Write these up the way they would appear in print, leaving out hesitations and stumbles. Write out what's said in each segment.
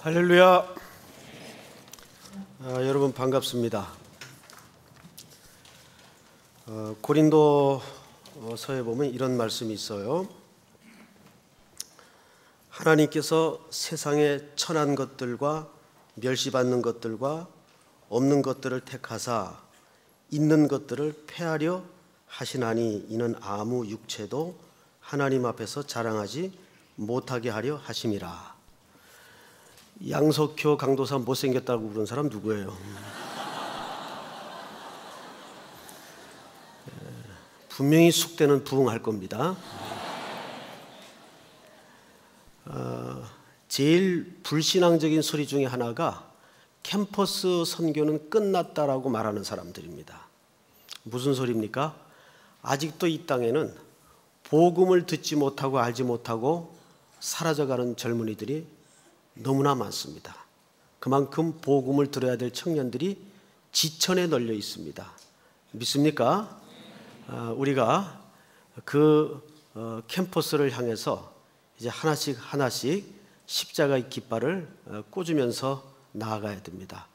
할렐루야. 여러분 반갑습니다. 고린도서에 보면 이런 말씀이 있어요. 하나님께서 세상에 천한 것들과 멸시받는 것들과 없는 것들을 택하사 있는 것들을 폐하려 하시나니 이는 아무 육체도 하나님 앞에서 자랑하지 못하게 하려 하심이라. 양석효 강도사 못생겼다고 그런 사람 누구예요? 분명히 숙대는 부응할 겁니다. 제일 불신앙적인 소리 중에 하나가 캠퍼스 선교는 끝났다라고 말하는 사람들입니다. 무슨 소리입니까? 아직도 이 땅에는 복음을 듣지 못하고 알지 못하고 사라져가는 젊은이들이 너무나 많습니다. 그만큼 복음을 들어야 될 청년들이 지천에 널려 있습니다. 믿습니까? 우리가 그 캠퍼스를 향해서 이제 하나씩 십자가의 깃발을 꽂으면서 나아가야 됩니다.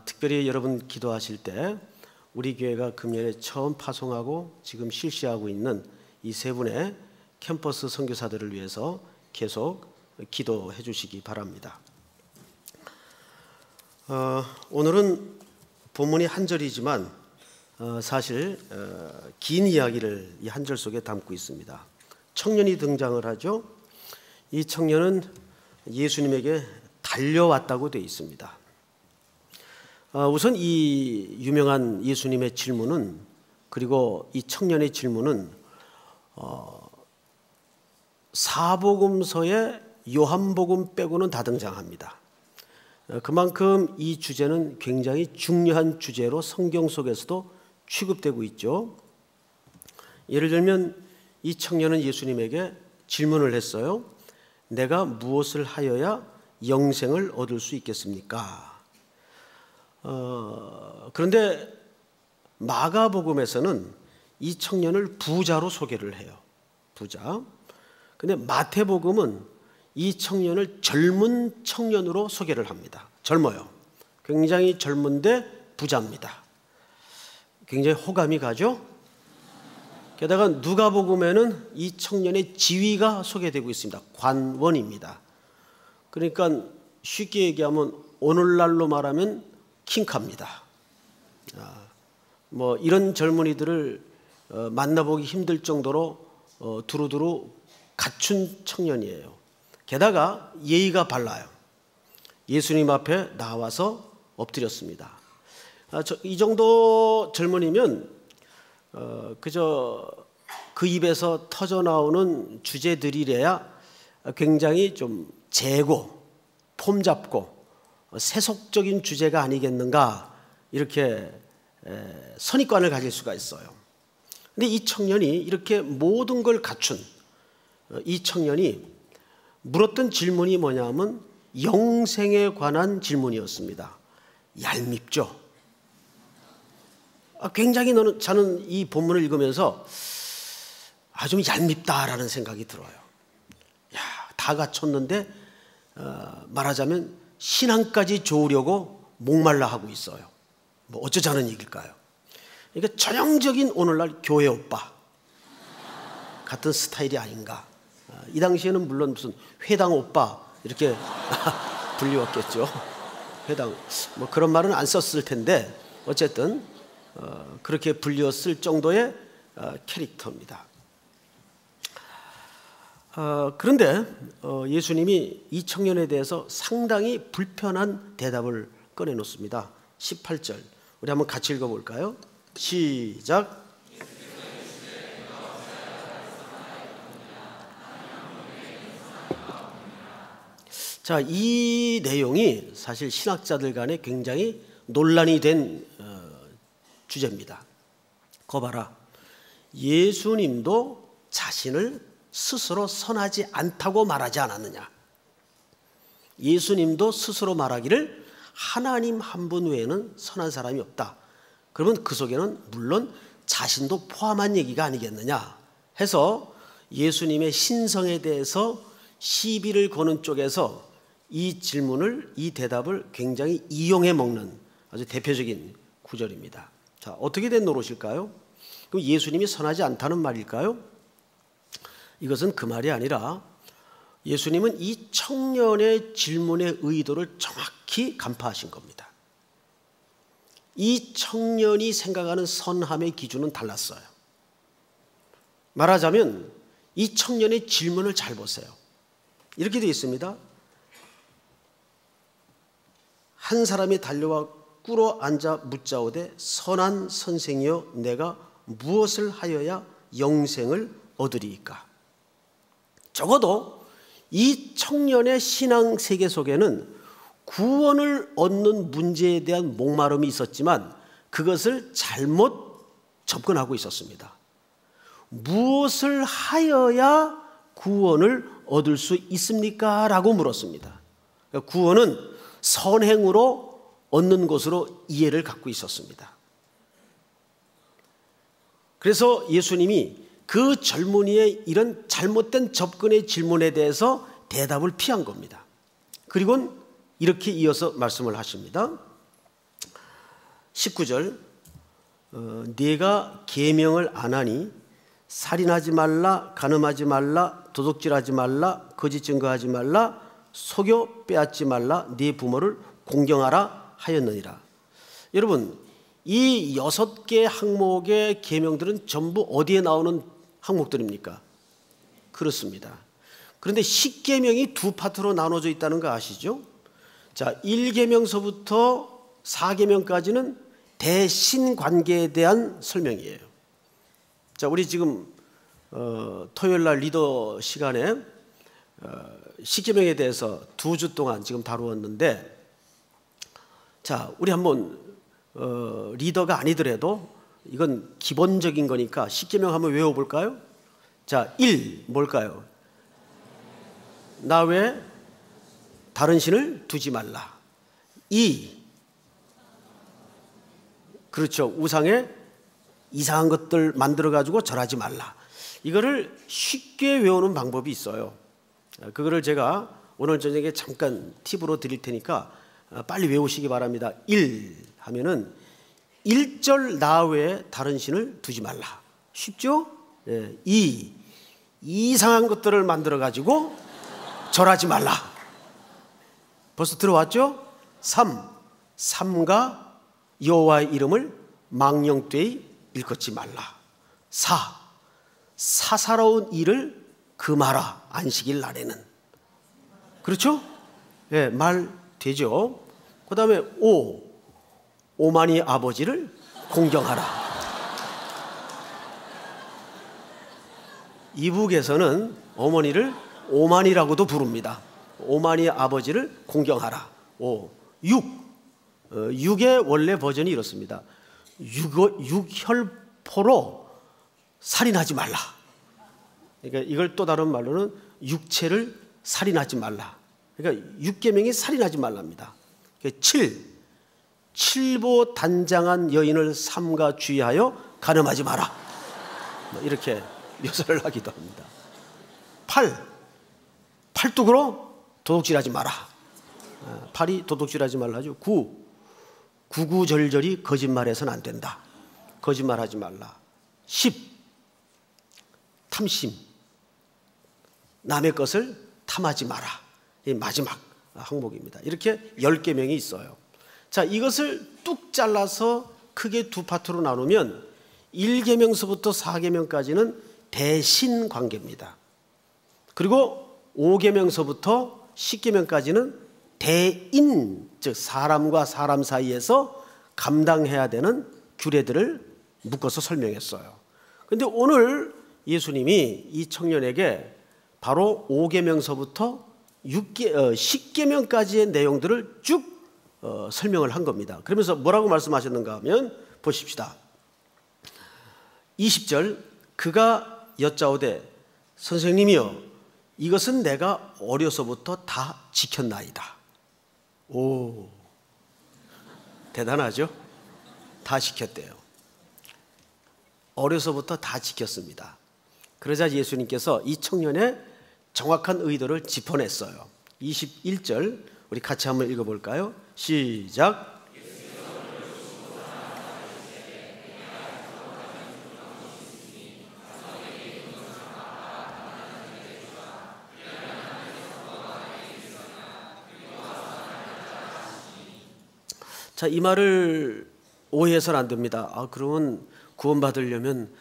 특별히 여러분 기도하실 때 우리 교회가 금년에 처음 파송하고 지금 실시하고 있는 이 세 분의 캠퍼스 선교사들을 위해서 계속 기도해 주시기 바랍니다. 오늘은 본문이 한 절이지만 사실 긴 이야기를 이 한 절 속에 담고 있습니다. 청년이 등장을 하죠. 이 청년은 예수님에게 달려왔다고 되어 있습니다. 우선 이 유명한 예수님의 질문은, 그리고 이 청년의 질문은 사복음서의 요한복음 빼고는 다 등장합니다. 그만큼 이 주제는 굉장히 중요한 주제로 성경 속에서도 취급되고 있죠. 예를 들면 이 청년은 예수님에게 질문을 했어요. 내가 무엇을 하여야 영생을 얻을 수 있겠습니까? 그런데 마가복음에서는 이 청년을 부자로 소개를 해요. 부자. 근데 마태복음은 이 청년을 젊은 청년으로 소개를 합니다. 젊어요. 굉장히 젊은데 부자입니다. 굉장히 호감이 가죠. 게다가 누가복음에는 이 청년의 지위가 소개되고 있습니다. 관원입니다. 그러니까 쉽게 얘기하면 오늘날로 말하면 킹카입니다. 뭐 이런 젊은이들을 만나보기 힘들 정도로 두루두루 갖춘 청년이에요. 게다가 예의가 발라요. 예수님 앞에 나와서 엎드렸습니다. 이 정도 젊은이면 그저 그 입에서 터져나오는 주제들이래야 굉장히 좀 재고 폼잡고 세속적인 주제가 아니겠는가, 이렇게 선입관을 가질 수가 있어요. 근데 이 청년이 이렇게 모든 걸 갖춘 이 청년이 물었던 질문이 뭐냐면 영생에 관한 질문이었습니다. 얄밉죠. 굉장히 저는 이 본문을 읽으면서 좀 얄밉다라는 생각이 들어요. 다 갖췄는데 말하자면 신앙까지 좋으려고 목말라 하고 있어요. 뭐 어쩌자는 얘기일까요? 그러니까 전형적인 오늘날 교회 오빠 같은 스타일이 아닌가. 이 당시에는 물론 무슨 회당 오빠 이렇게 불리웠겠죠. 회당 뭐 그런 말은 안 썼을 텐데 어쨌든 그렇게 불리웠을 정도의 캐릭터입니다. 그런데 예수님이 이 청년에 대해서 상당히 불편한 대답을 꺼내놓습니다. 18절 우리 한번 같이 읽어볼까요? 시작. 자, 이 내용이 사실 신학자들 간에 굉장히 논란이 된 주제입니다. 거 봐라. 예수님도 자신을 스스로 선하지 않다고 말하지 않았느냐? 예수님도 스스로 말하기를 하나님 한 분 외에는 선한 사람이 없다. 그러면 그 속에는 물론 자신도 포함한 얘기가 아니겠느냐 해서 예수님의 신성에 대해서 시비를 거는 쪽에서 이 질문을, 이 대답을 굉장히 이용해 먹는 아주 대표적인 구절입니다. 자, 어떻게 된 노릇일까요? 그럼 예수님이 선하지 않다는 말일까요? 이것은 그 말이 아니라 예수님은 이 청년의 질문의 의도를 정확히 간파하신 겁니다. 이 청년이 생각하는 선함의 기준은 달랐어요. 말하자면 이 청년의 질문을 잘 보세요. 이렇게 되어 있습니다. 한 사람이 달려와 꿇어 앉아 묻자오되 선한 선생이여 내가 무엇을 하여야 영생을 얻으리이까? 적어도 이 청년의 신앙 세계 속에는 구원을 얻는 문제에 대한 목마름이 있었지만 그것을 잘못 접근하고 있었습니다. 무엇을 하여야 구원을 얻을 수 있습니까? 라고 물었습니다. 그러니까 구원은 선행으로 얻는 것으로 이해를 갖고 있었습니다. 그래서 예수님이 그 젊은이의 이런 잘못된 접근의 질문에 대해서 대답을 피한 겁니다. 그리고 이렇게 이어서 말씀을 하십니다. 19절 네가 계명을 안 하니 살인하지 말라, 간음하지 말라, 도둑질하지 말라, 거짓 증거하지 말라, 속여 빼앗지 말라, 네 부모를 공경하라 하였느니라. 여러분, 이 6개 항목의 계명들은 전부 어디에 나오는 항목들입니까? 그렇습니다. 그런데 10계명이 두 파트로 나눠져 있다는 거 아시죠? 자, 1계명서부터 4계명까지는 대신관계에 대한 설명이에요. 자, 우리 지금 토요일 날 리더 시간에 10계명에 대해서 2주 동안 지금 다루었는데, 자, 우리 한번 리더가 아니더라도 이건 기본적인 거니까 10계명 한번 외워볼까요? 자, 1 뭘까요? 나 외에 다른 신을 두지 말라. 2 그렇죠, 우상에 이상한 것들 만들어가지고 절하지 말라. 이거를 쉽게 외우는 방법이 있어요. 그거를 제가 오늘 저녁에 잠깐 팁으로 드릴 테니까 빨리 외우시기 바랍니다. 1 하면은 1절 나 외에 다른 신을 두지 말라. 쉽죠? 2 이상한 것들을 만들어가지고 절하지 말라. 벌써 들어왔죠? 3 삼가 여호와의 이름을 망령되이 일컫지 말라. 4 사사로운 일을 금하라. 안식일 날에는. 그렇죠? 예, 말 되죠? 그 다음에 5 오만이 아버지를 공경하라. 이북에서는 어머니를 오만이라고도 부릅니다. 오만이 아버지를 공경하라. 6의 원래 버전이 이렇습니다. 육혈포로 살인하지 말라. 그러니까 이걸 또 다른 말로는 육체를 살인하지 말라. 그러니까 6계명이 살인하지 말랍니다. 7 칠보 단장한 여인을 삼가 주의하여 간음하지 마라. 이렇게 묘사를 하기도 합니다. 8 팔뚝으로 도둑질하지 마라. 8이 도둑질하지 말라죠. 9 구구절절히 거짓말해서는 안 된다. 거짓말하지 말라. 10 탐심 남의 것을 탐하지 마라. 이 마지막 항목입니다. 이렇게 10계명이 있어요. 자, 이것을 뚝 잘라서 크게 두 파트로 나누면 1계명서부터 4계명까지는 대신 관계입니다. 그리고 5계명서부터 10계명까지는 대인, 즉 사람과 사람 사이에서 감당해야 되는 규례들을 묶어서 설명했어요. 그런데 오늘 예수님이 이 청년에게 바로 5계명서부터 10계명까지의 내용들을 쭉 설명을 한 겁니다. 그러면서 뭐라고 말씀하셨는가 하면 보십시다. 20절 그가 여짜오되 선생님이여 이것은 내가 어려서부터 다 지켰나이다. 오, 대단하죠? 다 지켰대요. 어려서부터 다 지켰습니다. 그러자 예수님께서 이 청년의 정확한 의도를 짚어냈어요. 21절 우리 같이 한번 읽어볼까요? 시작. 자, 이 말을 오해해서는 안 됩니다. 그러면 구원받으려면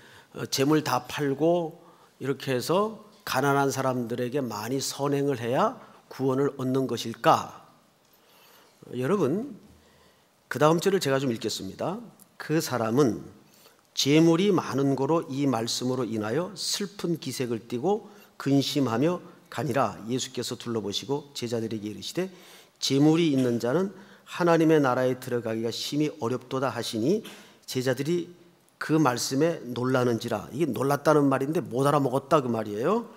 재물 다 팔고 이렇게 해서 가난한 사람들에게 많이 선행을 해야 구원을 얻는 것일까? 여러분, 그 다음 절을 제가 좀 읽겠습니다. 그 사람은 재물이 많은 고로 이 말씀으로 인하여 슬픈 기색을 띠고 근심하며 가니라. 예수께서 둘러보시고 제자들에게 이르시되 재물이 있는 자는 하나님의 나라에 들어가기가 심히 어렵도다 하시니 제자들이 그 말씀에 놀라는지라. 이게 놀랐다는 말인데 못 알아먹었다 그 말이에요.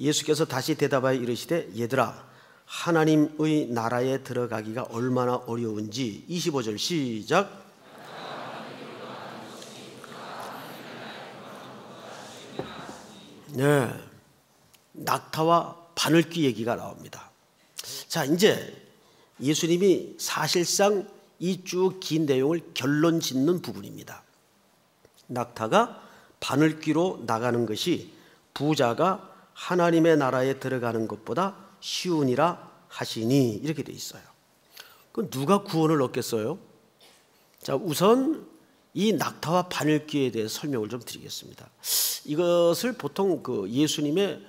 예수께서 다시 대답하여 이르시되 얘들아, 하나님의 나라에 들어가기가 얼마나 어려운지. 25절 시작. 네, 낙타와 바늘귀 얘기가 나옵니다. 자, 이제 예수님이 사실상 이 쭉 긴 내용을 결론 짓는 부분입니다. 낙타가 바늘귀로 나가는 것이 부자가 하나님의 나라에 들어가는 것보다 쉬우니라 하시니, 이렇게 돼 있어요. 그럼 누가 구원을 얻겠어요? 자, 우선 이 낙타와 바늘귀에 대해 설명을 좀 드리겠습니다. 이것을 보통 그 예수님의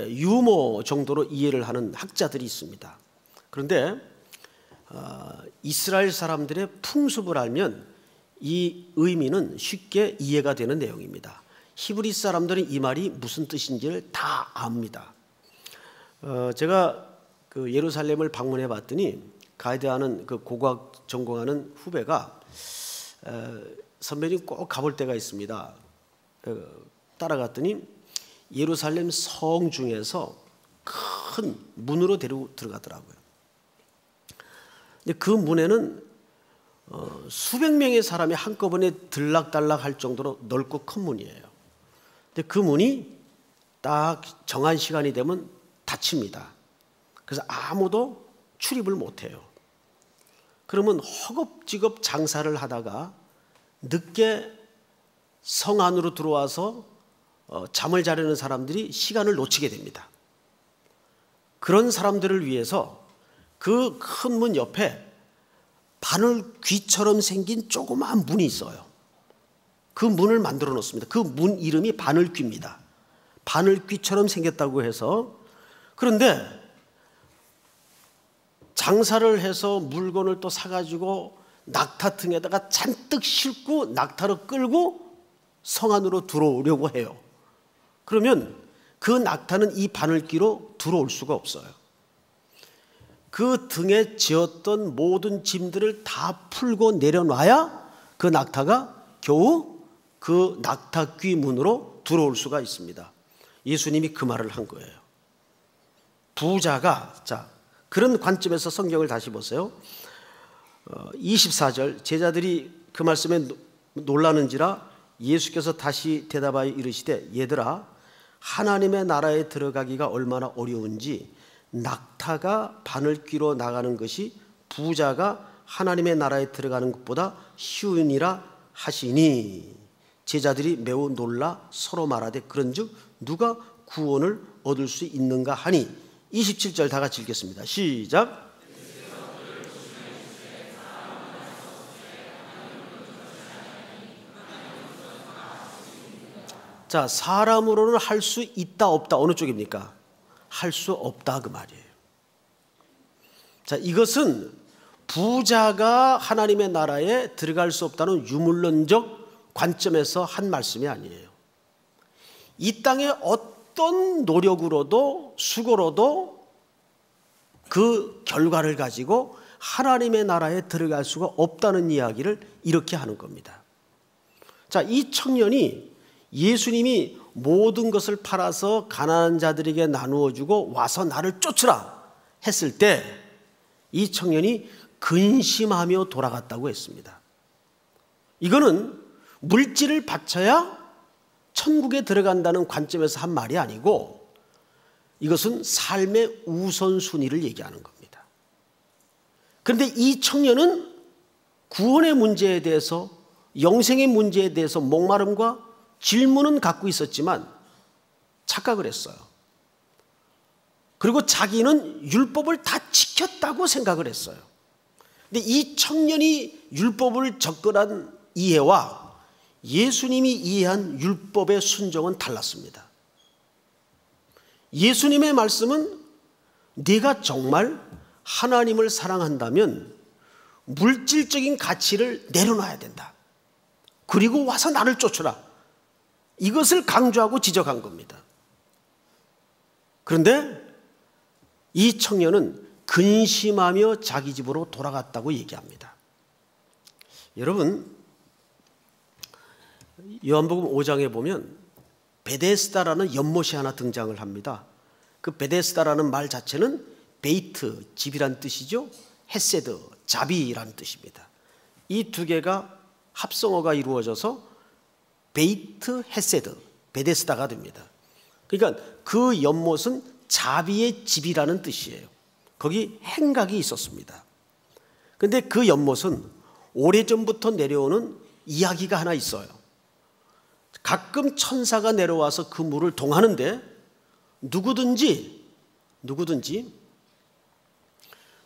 유머 정도로 이해를 하는 학자들이 있습니다. 그런데 이스라엘 사람들의 풍습을 알면 이 의미는 쉽게 이해가 되는 내용입니다. 히브리 사람들은 이 말이 무슨 뜻인지를 다 압니다. 제가 그 예루살렘을 방문해 봤더니 가이드하는 그 고고학 전공하는 후배가 선배님 꼭 가볼 때가 있습니다. 따라갔더니 예루살렘 성 중에서 큰 문으로 들어가더라고요. 근데 그 문에는 수백 명의 사람이 한꺼번에 들락달락할 정도로 넓고 큰 문이에요. 근데 그 문이 딱 정한 시간이 되면 닫힙니다. 그래서 아무도 출입을 못해요. 그러면 허겁지겁 장사를 하다가 늦게 성 안으로 들어와서 잠을 자려는 사람들이 시간을 놓치게 됩니다. 그런 사람들을 위해서 그 큰 문 옆에 바늘귀처럼 생긴 조그마한 문이 있어요. 그 문을 만들어 놓습니다. 그 문 이름이 바늘귀입니다. 바늘귀처럼 생겼다고 해서. 그런데 장사를 해서 물건을 또 사가지고 낙타 등에다가 잔뜩 싣고 낙타로 끌고 성 안으로 들어오려고 해요. 그러면 그 낙타는 이 바늘귀로 들어올 수가 없어요. 그 등에 지었던 모든 짐들을 다 풀고 내려놔야 그 낙타가 겨우 그 낙타귀 문으로 들어올 수가 있습니다. 예수님이 그 말을 한 거예요. 부자가, 자, 그런 관점에서 성경을 다시 보세요. 24절 제자들이 그 말씀에 놀라는지라 예수께서 다시 대답하여 이르시되 얘들아, 하나님의 나라에 들어가기가 얼마나 어려운지 낙타가 바늘귀로 나가는 것이 부자가 하나님의 나라에 들어가는 것보다 쉬우니라 하시니. 제자들이 매우 놀라 서로 말하되 그런즉 누가 구원을 얻을 수 있는가 하니. 27절 다 같이 읽겠습니다. 시작. 자, 사람으로는 할 수 있다 없다, 어느 쪽입니까? 할 수 없다 그 말이에요. 자, 이것은 부자가 하나님의 나라에 들어갈 수 없다는 유물론적 관점에서 한 말씀이 아니에요. 이 땅에 어떤 노력으로도 수고로도 그 결과를 가지고 하나님의 나라에 들어갈 수가 없다는 이야기를 이렇게 하는 겁니다. 자, 이 청년이 예수님이 모든 것을 팔아서 가난한 자들에게 나누어 주고 와서 나를 쫓으라 했을 때 이 청년이 근심하며 돌아갔다고 했습니다. 이거는 물질을 바쳐야 천국에 들어간다는 관점에서 한 말이 아니고 이것은 삶의 우선순위를 얘기하는 겁니다. 그런데 이 청년은 구원의 문제에 대해서, 영생의 문제에 대해서 목마름과 질문은 갖고 있었지만 착각을 했어요. 그리고 자기는 율법을 다 지켰다고 생각을 했어요. 근데 이 청년이 율법을 접근한 이해와 예수님이 이해한 율법의 순종은 달랐습니다. 예수님의 말씀은 네가 정말 하나님을 사랑한다면 물질적인 가치를 내려놔야 된다. 그리고 와서 나를 쫓으라. 이것을 강조하고 지적한 겁니다. 그런데 이 청년은 근심하며 자기 집으로 돌아갔다고 얘기합니다. 여러분, 요한복음 5장에 보면 베데스다라는 연못이 하나 등장을 합니다. 그 베데스다라는 말 자체는 베이트, 집이란 뜻이죠. 헤세드, 자비라는 뜻입니다. 이 두 개가 합성어가 이루어져서 베이트 헤세드, 베데스다가 됩니다. 그러니까 그 연못은 자비의 집이라는 뜻이에요. 거기 행각이 있었습니다. 그런데 그 연못은 오래전부터 내려오는 이야기가 하나 있어요. 가끔 천사가 내려와서 그 물을 동하는데 누구든지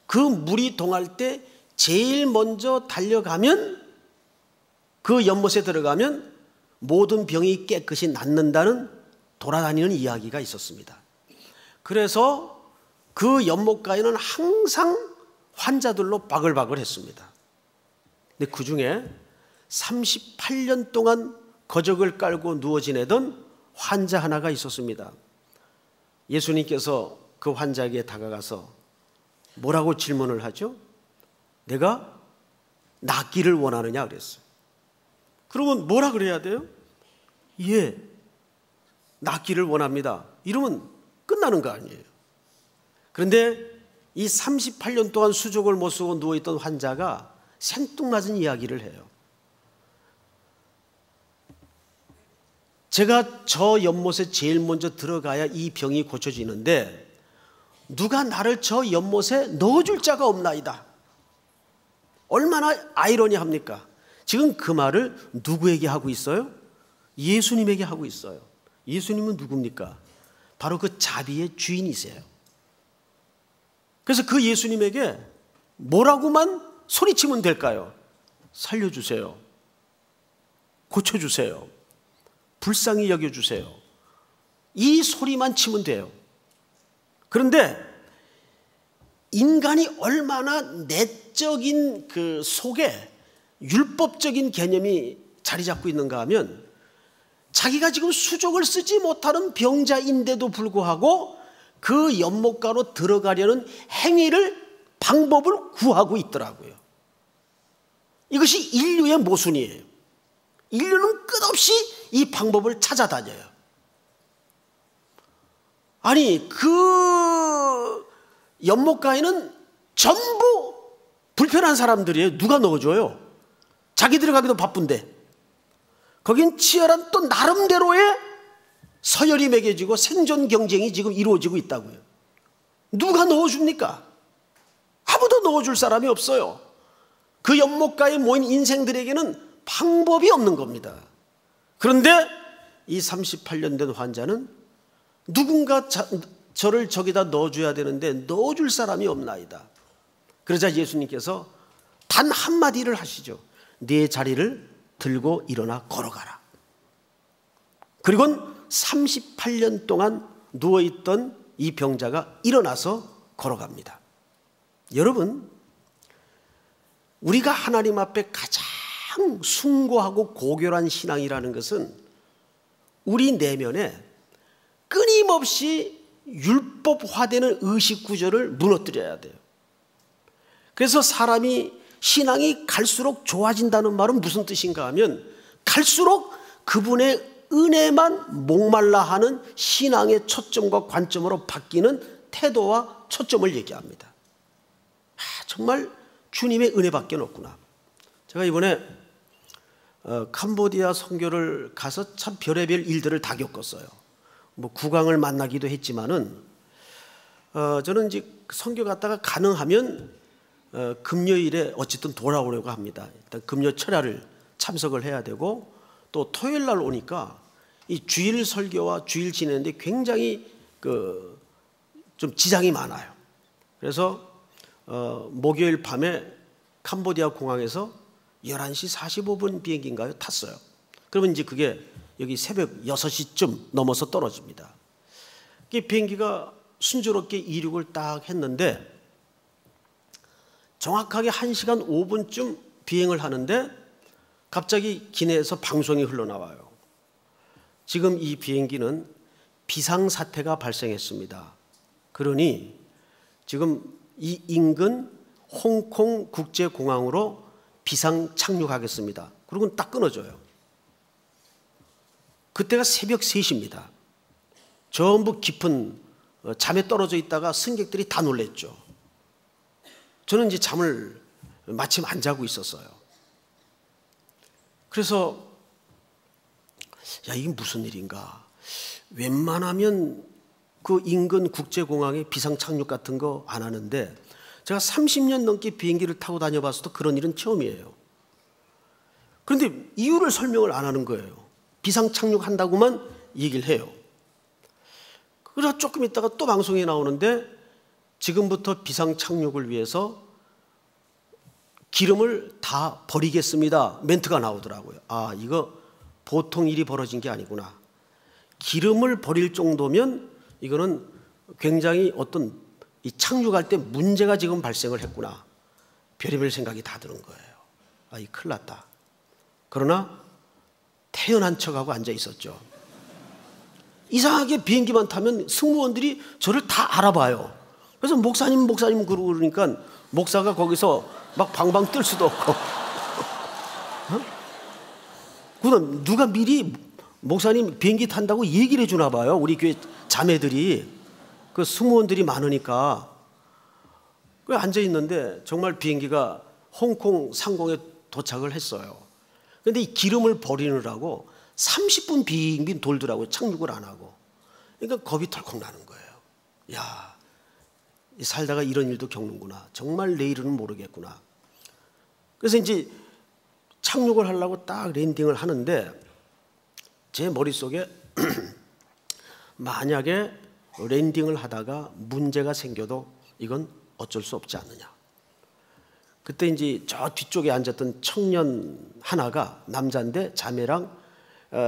그 물이 동할 때 제일 먼저 달려가면, 그 연못에 들어가면 모든 병이 깨끗이 낫는다는 돌아다니는 이야기가 있었습니다. 그래서 그 연못가에는 항상 환자들로 바글바글했습니다. 근데 그 중에 38년 동안 거적을 깔고 누워 지내던 환자 하나가 있었습니다. 예수님께서 그 환자에게 다가가서 뭐라고 질문을 하죠? 내가 낫기를 원하느냐 그랬어요. 그러면 뭐라 그래야 돼요? 예, 낫기를 원합니다. 이러면 끝나는 거 아니에요. 그런데 이 38년 동안 수족을 못 쓰고 누워있던 환자가 생뚱맞은 이야기를 해요. 제가 저 연못에 제일 먼저 들어가야 이 병이 고쳐지는데 누가 나를 저 연못에 넣어줄 자가 없나이다. 얼마나 아이러니합니까? 지금 그 말을 누구에게 하고 있어요? 예수님에게 하고 있어요. 예수님은 누굽니까? 바로 그 자비의 주인이세요. 그래서 그 예수님에게 뭐라고만 소리치면 될까요? 살려주세요. 고쳐주세요. 불쌍히 여겨주세요. 이 소리만 치면 돼요. 그런데 인간이 얼마나 내적인 그 속에 율법적인 개념이 자리 잡고 있는가 하면, 자기가 지금 수족을 쓰지 못하는 병자인데도 불구하고 그 연못가로 들어가려는 방법을 구하고 있더라고요. 이것이 인류의 모순이에요. 인류는 끝없이 이 방법을 찾아다녀요. 아니, 그 연못가에는 전부 불편한 사람들이에요. 누가 넣어줘요? 자기 들어가기도 바쁜데. 거긴 치열한 또 나름대로의 서열이 매겨지고 생존 경쟁이 지금 이루어지고 있다고요. 누가 넣어줍니까? 아무도 넣어줄 사람이 없어요. 그 연못가에 모인 인생들에게는 방법이 없는 겁니다. 그런데 이 38년 된 환자는 누군가 저를 저기다 넣어줘야 되는데 넣어줄 사람이 없나이다. 그러자 예수님께서 단 한마디를 하시죠. 네 자리를 들고 일어나 걸어가라. 그리고는 38년 동안 누워있던 이 병자가 일어나서 걸어갑니다. 여러분, 우리가 하나님 앞에 가장 숭고하고 고결한 신앙이라는 것은 우리 내면에 끊임없이 율법화되는 의식구조를 무너뜨려야 돼요. 그래서 사람이 신앙이 갈수록 좋아진다는 말은 무슨 뜻인가 하면, 갈수록 그분의 은혜만 목말라 하는 신앙의 초점과 관점으로 바뀌는 태도와 초점을 얘기합니다. 정말 주님의 은혜밖에 없구나. 제가 이번에 캄보디아 선교를 가서 참 별의별 일들을 다 겪었어요. 뭐 국왕을 만나기도 했지만은 저는 이제 선교 갔다가 가능하면 금요일에 어쨌든 돌아오려고 합니다. 일단 금요 철야를 참석을 해야 되고, 또 토요일 날 오니까 이 주일 설교와 주일 지내는데 굉장히 좀 지장이 많아요. 그래서 목요일 밤에 캄보디아 공항에서 11시 45분 비행기인가요? 탔어요. 그러면 이제 그게 여기 새벽 6시쯤 넘어서 떨어집니다. 비행기가 순조롭게 이륙을 딱 했는데 정확하게 1시간 5분쯤 비행을 하는데 갑자기 기내에서 방송이 흘러나와요. 지금 이 비행기는 비상사태가 발생했습니다. 그러니 지금 이 인근 홍콩 국제공항으로 비상 착륙하겠습니다. 그러고는 딱 끊어져요. 그때가 새벽 3시입니다. 전부 깊은 잠에 떨어져 있다가 승객들이 다 놀랬죠. 저는 이제 잠을 마침 안 자고 있었어요. 그래서 야, 이게 무슨 일인가. 웬만하면 그 인근 국제공항에 비상 착륙 같은 거 안 하는데 제가 30년 넘게 비행기를 타고 다녀봤어도 그런 일은 처음이에요. 그런데 이유를 설명을 안 하는 거예요. 비상 착륙한다고만 얘기를 해요. 그래서 조금 있다가 또 방송에 나오는데 지금부터 비상 착륙을 위해서 기름을 다 버리겠습니다. 멘트가 나오더라고요. 아, 이거 보통 일이 벌어진 게 아니구나. 기름을 버릴 정도면 이거는 굉장히 어떤 이 착륙할 때 문제가 지금 발생을 했구나. 별의별 생각이 다 드는 거예요. 아, 이 큰일 났다. 그러나 태연한 척하고 앉아 있었죠. 이상하게 비행기만 타면 승무원들이 저를 다 알아봐요. 그래서 목사님 그러니까 목사가 거기서 막 방방 뜰 수도 없고. 그다음 누가 미리 목사님 비행기 탄다고 얘기를 해주나 봐요. 우리 교회 자매들이. 그 승무원들이 많으니까. 그래 앉아 있는데 정말 비행기가 홍콩 상공에 도착을 했어요. 그런데 이 기름을 버리느라고 30분 빙빙 돌더라고요. 착륙을 안 하고. 그러니까 겁이 덜컥 나는 거예요. 야, 살다가 이런 일도 겪는구나. 정말 내일은 모르겠구나. 그래서 이제 착륙을 하려고 딱 랜딩을 하는데 제 머릿속에 만약에 랜딩을 하다가 문제가 생겨도 이건 어쩔 수 없지 않느냐. 그때 이제 저 뒤쪽에 앉았던 청년 하나가 남자인데 자매랑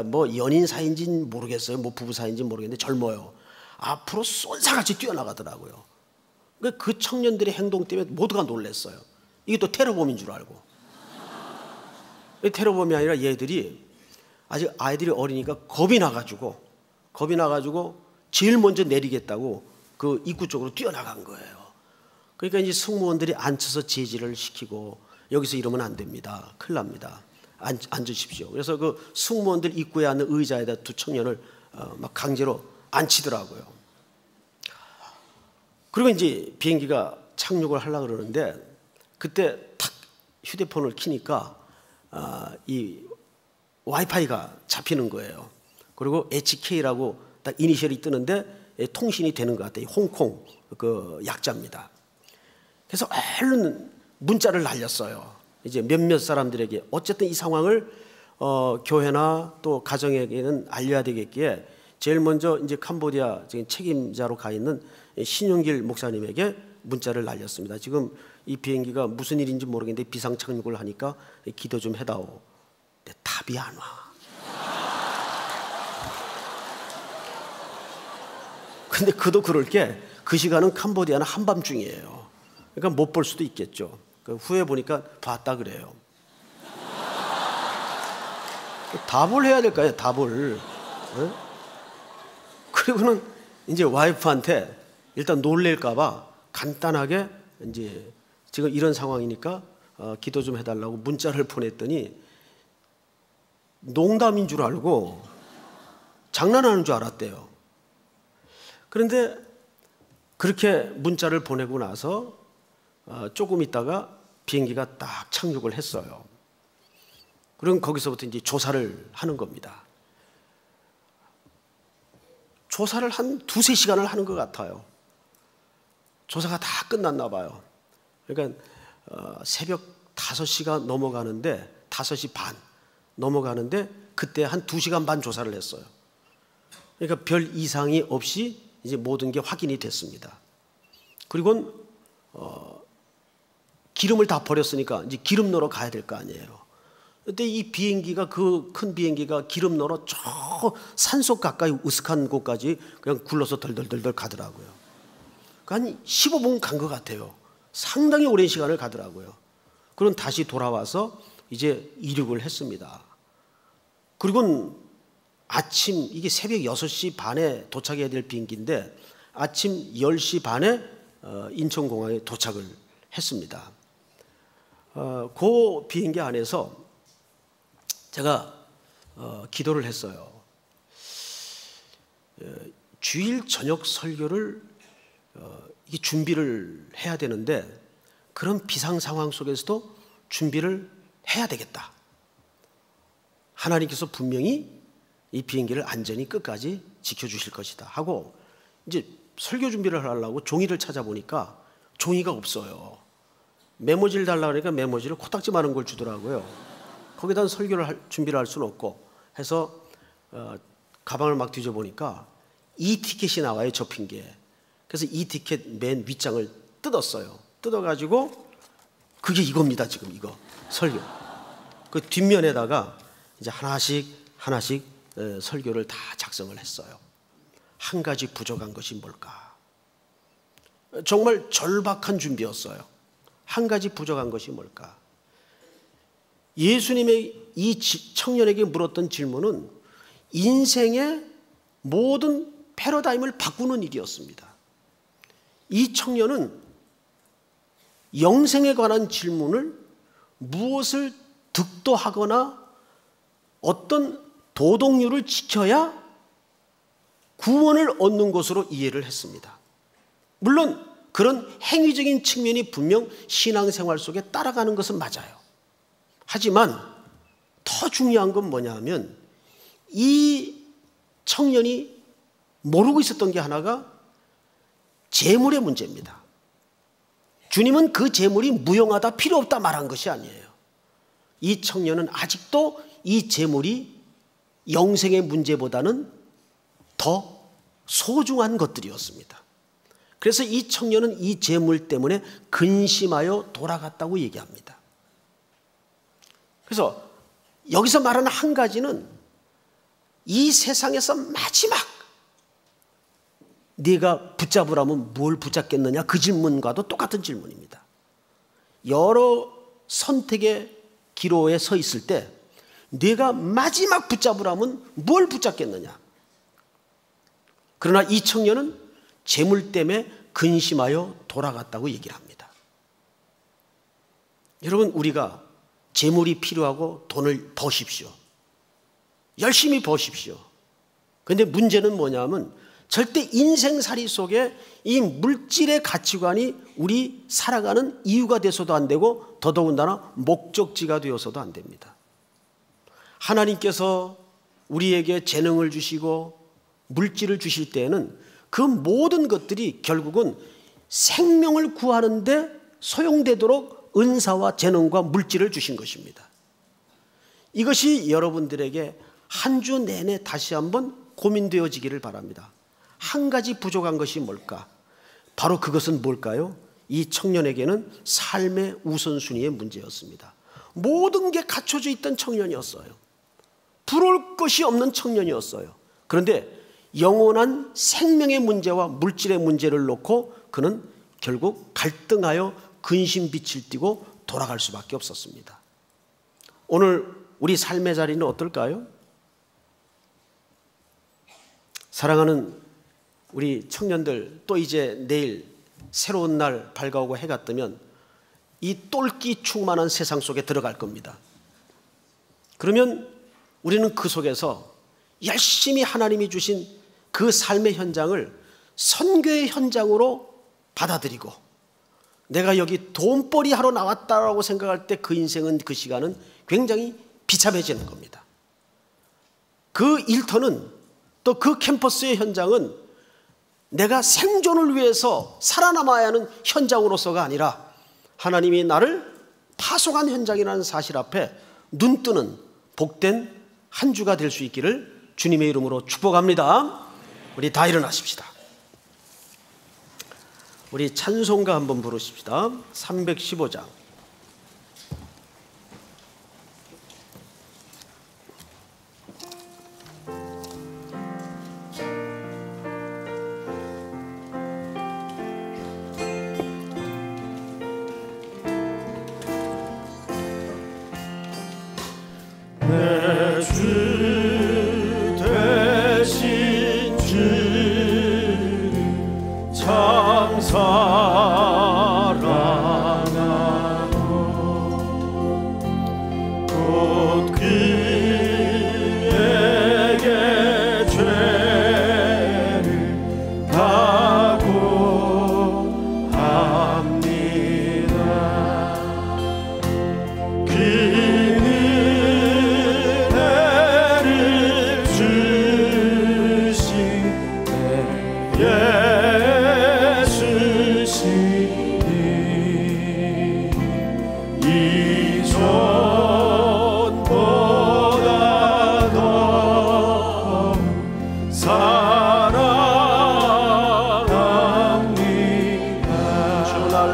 뭐 연인 사이인지는 모르겠어요. 뭐 부부 사이인지는 모르겠는데 젊어요. 앞으로 쏜사같이 뛰어나가더라고요. 그 청년들의 행동 때문에 모두가 놀랐어요. 이게 또 테러범인 줄 알고. 테러범이 아니라 얘들이 아직 아이들이 어리니까 겁이 나가지고 제일 먼저 내리겠다고 그 입구 쪽으로 뛰어나간 거예요. 그러니까 이제 승무원들이 앉혀서 제지를 시키고 여기서 이러면 안 됩니다. 큰일 납니다. 앉으십시오. 그래서 그 승무원들 입구에 앉는 의자에다 두 청년을 막 강제로 앉히더라고요. 그리고 이제 비행기가 착륙을 하려고 그러는데 그때 탁 휴대폰을 켜니까 이 와이파이가 잡히는 거예요. 그리고 HK라고 딱 이니셜이 뜨는데 통신이 되는 것 같아요. 홍콩 그 약자입니다. 그래서 얼른 문자를 날렸어요. 이제 몇몇 사람들에게 어쨌든 이 상황을 교회나 또 가정에게는 알려야 되겠기에 제일 먼저 이제 캄보디아 지금 책임자로 가 있는 신용길 목사님에게 문자를 날렸습니다. 지금 이 비행기가 무슨 일인지 모르겠는데 비상 착륙을 하니까 기도 좀 해다오. 근데 답이 안 와. 근데 그도 그럴 게 그 시간은 캄보디아는 한밤중이에요. 그러니까 못 볼 수도 있겠죠. 후에 보니까 봤다 그래요. 답을 해야 될까요? 답을. 네? 그리고는 이제 와이프한테 일단 놀랄까봐 간단하게 이제 지금 이런 상황이니까 기도 좀 해달라고 문자를 보냈더니 농담인 줄 알고 장난하는 줄 알았대요. 그런데 그렇게 문자를 보내고 나서 조금 있다가 비행기가 딱 착륙을 했어요. 그럼 거기서부터 이제 조사를 하는 겁니다. 조사를 한 2-3시간을 하는 것 같아요. 조사가 다 끝났나 봐요. 그러니까 새벽 5시가 넘어가는데 5시 반 넘어가는데 그때 한 2시간 반 조사를 했어요. 그러니까 별 이상이 없이 이제 모든 게 확인이 됐습니다. 그리고 기름을 다 버렸으니까 이제 기름 넣으러 가야 될 거 아니에요. 그때 이 비행기가 그 큰 비행기가 기름 넣으러 저 산속 가까이 으슥한 곳까지 그냥 굴러서 덜덜덜덜 가더라고요. 한 15분 간 것 같아요. 상당히 오랜 시간을 가더라고요. 그럼 다시 돌아와서 이제 이륙을 했습니다. 그리고 아침 이게 새벽 6시 반에 도착해야 될 비행기인데 아침 10시 반에 인천공항에 도착을 했습니다. 그 비행기 안에서 제가 기도를 했어요. 주일 저녁 설교를 이게 준비를 해야 되는데 그런 비상 상황 속에서도 준비를 해야 되겠다. 하나님께서 분명히 이 비행기를 안전히 끝까지 지켜주실 것이다 하고 이제 설교 준비를 하려고 종이를 찾아보니까 종이가 없어요. 메모지를 달라고 하니까 메모지를 코딱지만한 걸 주더라고요. 거기다 설교를 준비를 할 수는 없고 해서 가방을 막 뒤져보니까 이티켓이 나와요. 접힌 게. 그래서 이티켓 맨 윗장을 뜯었어요. 뜯어가지고 그게 이겁니다. 지금 이거 설교. 그 뒷면에다가 이제 하나씩 설교를 다 작성을 했어요. 한 가지 부족한 것이 뭘까? 정말 절박한 준비였어요. 한 가지 부족한 것이 뭘까? 예수님의 이 청년에게 물었던 질문은 인생의 모든 패러다임을 바꾸는 일이었습니다. 이 청년은 영생에 관한 질문을 무엇을 득도하거나 어떤 도덕률을 지켜야 구원을 얻는 것으로 이해를 했습니다. 물론 그런 행위적인 측면이 분명 신앙생활 속에 따라가는 것은 맞아요. 하지만 더 중요한 건 뭐냐 하면 이 청년이 모르고 있었던 게 하나가 재물의 문제입니다. 주님은 그 재물이 무용하다 필요 없다 말한 것이 아니에요. 이 청년은 아직도 이 재물이 영생의 문제보다는 더 소중한 것들이었습니다. 그래서 이 청년은 이 재물 때문에 근심하여 돌아갔다고 얘기합니다. 그래서 여기서 말하는 한 가지는 이 세상에서 마지막 네가 붙잡으라면 뭘 붙잡겠느냐 그 질문과도 똑같은 질문입니다. 여러 선택의 기로에 서 있을 때 네가 마지막 붙잡으라면 뭘 붙잡겠느냐. 그러나 이 청년은 재물 때문에 근심하여 돌아갔다고 얘기를 합니다. 여러분 우리가 재물이 필요하고 돈을 버십시오. 열심히 버십시오. 그런데 문제는 뭐냐면 절대 인생살이 속에 이 물질의 가치관이 우리 살아가는 이유가 돼서도 안 되고 더더군다나 목적지가 되어서도 안 됩니다. 하나님께서 우리에게 재능을 주시고 물질을 주실 때에는 그 모든 것들이 결국은 생명을 구하는 데 소용되도록 은사와 재능과 물질을 주신 것입니다. 이것이 여러분들에게 한 주 내내 다시 한번 고민되어지기를 바랍니다. 한 가지 부족한 것이 뭘까? 바로 그것은 뭘까요? 이 청년에게는 삶의 우선순위의 문제였습니다. 모든 게 갖춰져 있던 청년이었어요. 부러울 것이 없는 청년이었어요. 그런데 영원한 생명의 문제와 물질의 문제를 놓고 그는 결국 갈등하여 근심빛을 띠고 돌아갈 수밖에 없었습니다. 오늘 우리 삶의 자리는 어떨까요? 사랑하는 우리 청년들, 또 이제 내일 새로운 날 밝아오고 해가 뜨면 이 똘끼 충만한 세상 속에 들어갈 겁니다. 그러면 우리는 그 속에서 열심히 하나님이 주신 그 삶의 현장을 선교의 현장으로 받아들이고 내가 여기 돈벌이 하러 나왔다라고 생각할 때 그 인생은 그 시간은 굉장히 비참해지는 겁니다. 그 일터는 또 그 캠퍼스의 현장은 내가 생존을 위해서 살아남아야 하는 현장으로서가 아니라 하나님이 나를 파송한 현장이라는 사실 앞에 눈뜨는 복된 한 주가 될 수 있기를 주님의 이름으로 축복합니다. 우리 다 일어나십시다. 우리 찬송가 한번 부르십시다. 315장. 내 주 되신 주를 참 사랑하고 곧 그에게 죄를 각오합니다.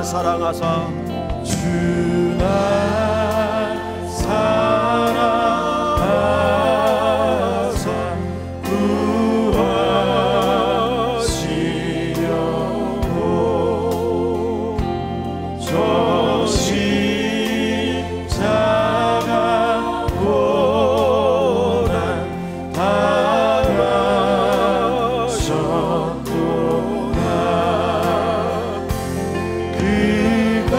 사랑하사 주 날 사랑하사 구하시려고 저 십자가 고난 당하셨구나. 그가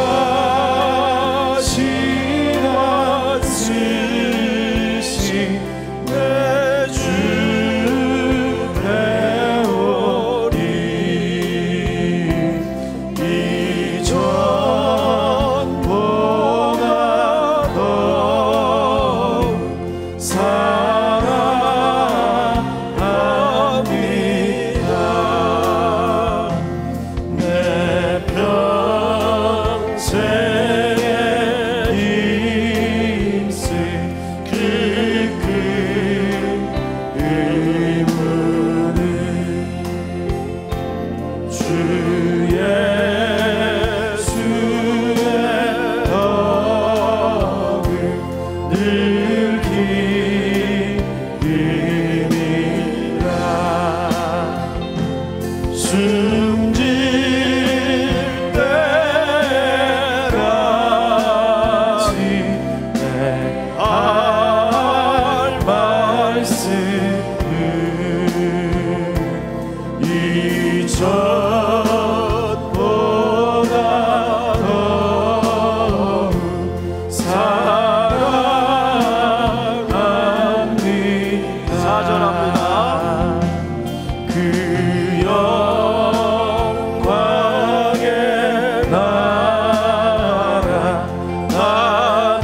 지나치신 내 주 배우리 이전보다 더욱 사랑합니다. 내 평생에 힘쓸 그 의무는 주 예수의 덕을 늘 기름이라. 숨질 때까지 내 할 말씀을 이전보다 더욱 사랑합니다. 사절합니다. 그 영광의 나라 나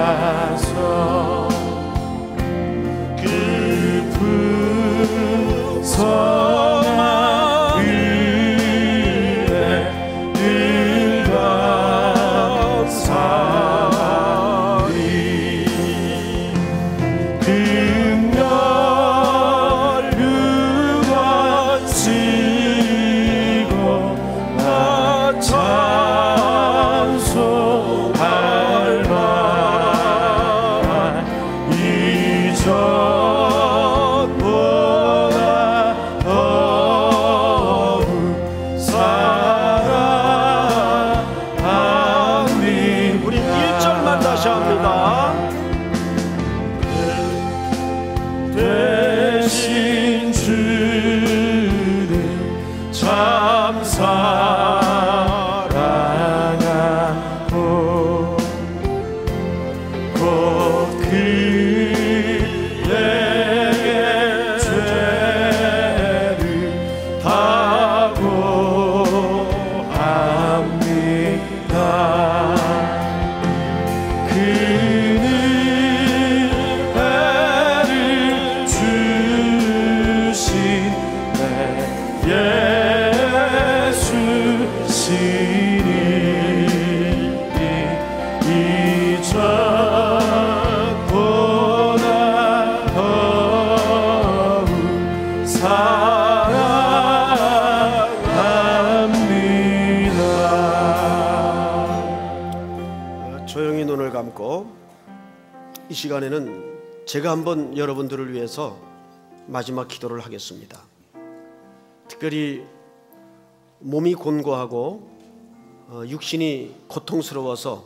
들어가서 그 풍성한 은혜 늘 감사리. 금열 유관 치고 나 찬송할 말 이전보다 더욱 사랑합니다. 우리 1절만 다시 합니다. 대신 주를 참 사랑하고 곧 그에게 죄를 각오합니다. 그는 배를 주시 조용히 눈을 감고 이 시간에는 제가 한번 여러분들을 위해서 마지막 기도를 하겠습니다. 특별히 몸이 곤고하고 육신이 고통스러워서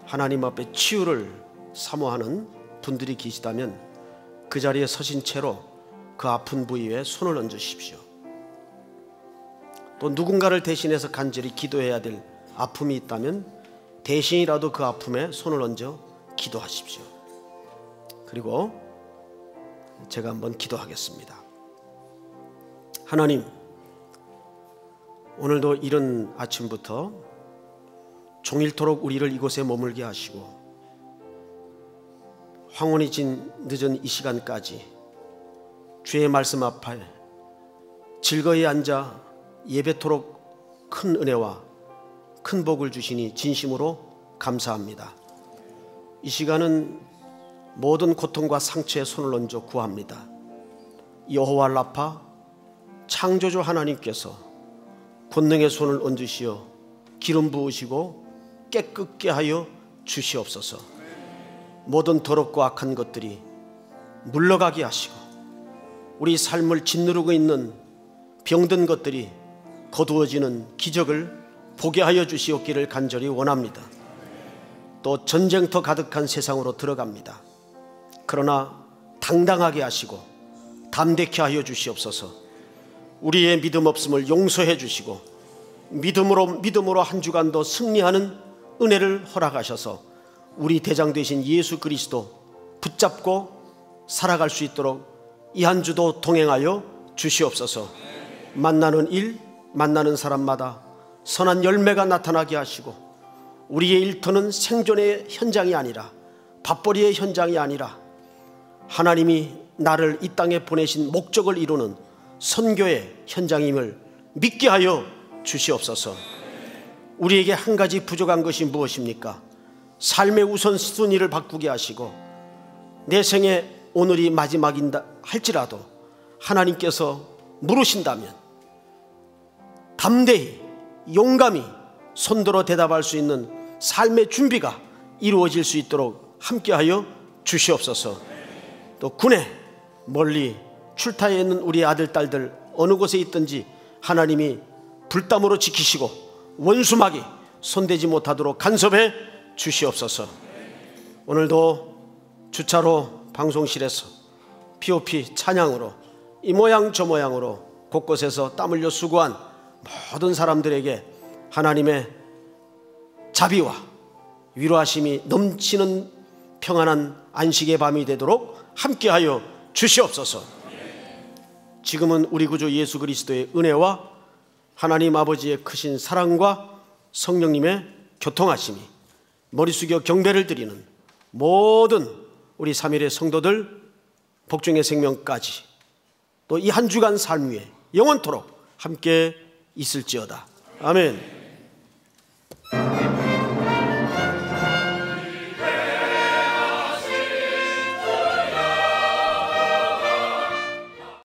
하나님 앞에 치유를 사모하는 분들이 계시다면 그 자리에 서신 채로 그 아픈 부위에 손을 얹으십시오. 또 누군가를 대신해서 간절히 기도해야 될 아픔이 있다면 대신이라도 그 아픔에 손을 얹어 기도하십시오. 그리고 제가 한번 기도하겠습니다. 하나님, 오늘도 이른 아침부터 종일토록 우리를 이곳에 머물게 하시고 황혼이 진 늦은 이 시간까지 주의 말씀 앞에 즐거이 앉아 예배토록 큰 은혜와 큰 복을 주시니 진심으로 감사합니다. 이 시간은 모든 고통과 상처에 손을 얹어 구합니다. 여호와 라파 창조주 하나님께서 권능의 손을 얹으시어 기름 부으시고 깨끗게 하여 주시옵소서. 모든 더럽고 악한 것들이 물러가게 하시고 우리 삶을 짓누르고 있는 병든 것들이 거두어지는 기적을 보게 하여 주시옵기를 간절히 원합니다. 또 전쟁터 가득한 세상으로 들어갑니다. 그러나 당당하게 하시고 담대케 하여 주시옵소서. 우리의 믿음 없음을 용서해 주시고 믿음으로 한 주간도 승리하는 은혜를 허락하셔서 우리 대장 되신 예수 그리스도 붙잡고 살아갈 수 있도록 이 한 주도 동행하여 주시옵소서. 만나는 일, 만나는 사람마다 선한 열매가 나타나게 하시고 우리의 일터는 생존의 현장이 아니라 밥벌이의 현장이 아니라 하나님이 나를 이 땅에 보내신 목적을 이루는 선교의 현장임을 믿게 하여 주시옵소서. 우리에게 한 가지 부족한 것이 무엇입니까? 삶의 우선순위를 바꾸게 하시고 내 생에 오늘이 마지막인다 할지라도 하나님께서 물으신다면 담대히 용감히 손들어 대답할 수 있는 삶의 준비가 이루어질 수 있도록 함께하여 주시옵소서. 또 군에 멀리 출타해 있는 우리 아들 딸들 어느 곳에 있든지 하나님이 불담으로 지키시고 원수막이 손대지 못하도록 간섭해 주시옵소서. 오늘도 주차로 방송실에서 POP 찬양으로 이 모양 저 모양으로 곳곳에서 땀 흘려 수고한 모든 사람들에게 하나님의 자비와 위로하심이 넘치는 평안한 안식의 밤이 되도록 함께하여 주시옵소서. 지금은 우리 구주 예수 그리스도의 은혜와 하나님 아버지의 크신 사랑과 성령님의 교통하심이 머리 숙여 경배를 드리는 모든 우리 3일의 성도들 복중의 생명까지 또 이 한 주간 삶 위에 영원토록 함께 있을지어다. 아멘.